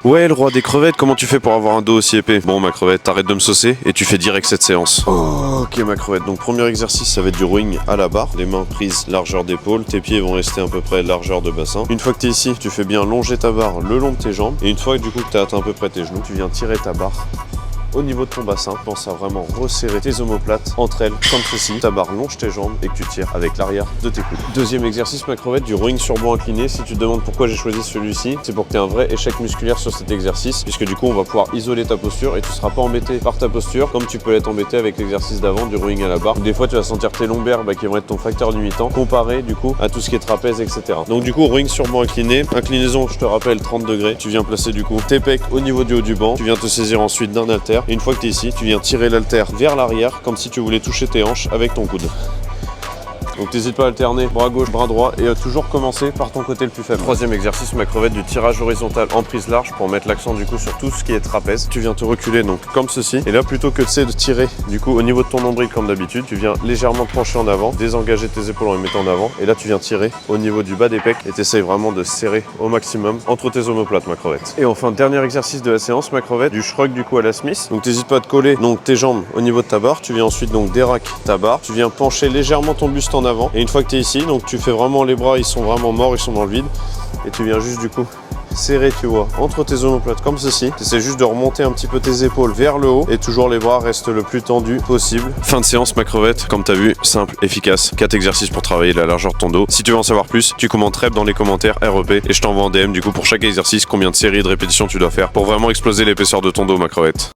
Ouais, le roi des crevettes, comment tu fais pour avoir un dos aussi épais? Bon, ma crevette, t'arrêtes de me saucer et tu fais direct cette séance. Oh, ok, ma crevette. Donc, premier exercice, ça va être du rowing à la barre. Les mains prises largeur d'épaule, tes pieds vont rester à peu près largeur de bassin. Une fois que t'es ici, tu fais bien longer ta barre le long de tes jambes. Et une fois du coup que t'as atteint à peu près tes genoux, tu viens tirer ta barre au niveau de ton bassin. Pense à vraiment resserrer tes omoplates entre elles comme ceci. Ta barre longe tes jambes et que tu tires avec l'arrière de tes coudes. Deuxième exercice, ma crevette, du rowing sur banc incliné. Si tu te demandes pourquoi j'ai choisi celui-ci, c'est pour que tu aies un vrai échec musculaire sur cet exercice, puisque du coup on va pouvoir isoler ta posture et tu ne seras pas embêté par ta posture comme tu peux être embêté avec l'exercice d'avant du rowing à la barre. Des fois tu vas sentir tes lombaires qui vont être ton facteur limitant comparé du coup à tout ce qui est trapèze, etc. Donc du coup rowing sur banc incliné, inclinaison je te rappelle 30 degrés, tu viens placer du coup tes pecs au niveau du haut du banc, tu viens te saisir ensuite d'un haltère et une fois que tu es ici, tu viens tirer l'haltère vers l'arrière comme si tu voulais toucher tes hanches avec ton coude. Donc n'hésite pas à alterner bras gauche, bras droit et toujours commencer par ton côté le plus faible. Troisième exercice, ma crevette, du tirage horizontal en prise large pour mettre l'accent du coup sur tout ce qui est trapèze. Tu viens te reculer donc comme ceci. Et là plutôt que de tirer du coup au niveau de ton nombril comme d'habitude, tu viens légèrement te pencher en avant, désengager tes épaules en les mettant en avant. Et là tu viens tirer au niveau du bas des pecs et tu essayes vraiment de serrer au maximum entre tes omoplates, ma crevette. Et enfin, dernier exercice de la séance, ma crevette, du shrug du coup à la Smith. Donc n'hésite pas à te coller donc tes jambes au niveau de ta barre. Tu viens ensuite donc déraquer ta barre. Tu viens pencher légèrement ton buste en avant. Et une fois que tu es ici, donc tu fais vraiment les bras, ils sont vraiment morts, ils sont dans le vide. Et tu viens juste du coup serrer, tu vois, entre tes omoplates comme ceci. Tu essaies juste de remonter un petit peu tes épaules vers le haut et toujours les bras restent le plus tendus possible. Fin de séance, ma crevette, comme tu as vu, simple, efficace. 4 exercices pour travailler la largeur de ton dos. Si tu veux en savoir plus, tu commentes REP dans les commentaires REP et je t'envoie en DM du coup pour chaque exercice combien de séries et de répétitions tu dois faire pour vraiment exploser l'épaisseur de ton dos, ma crevette.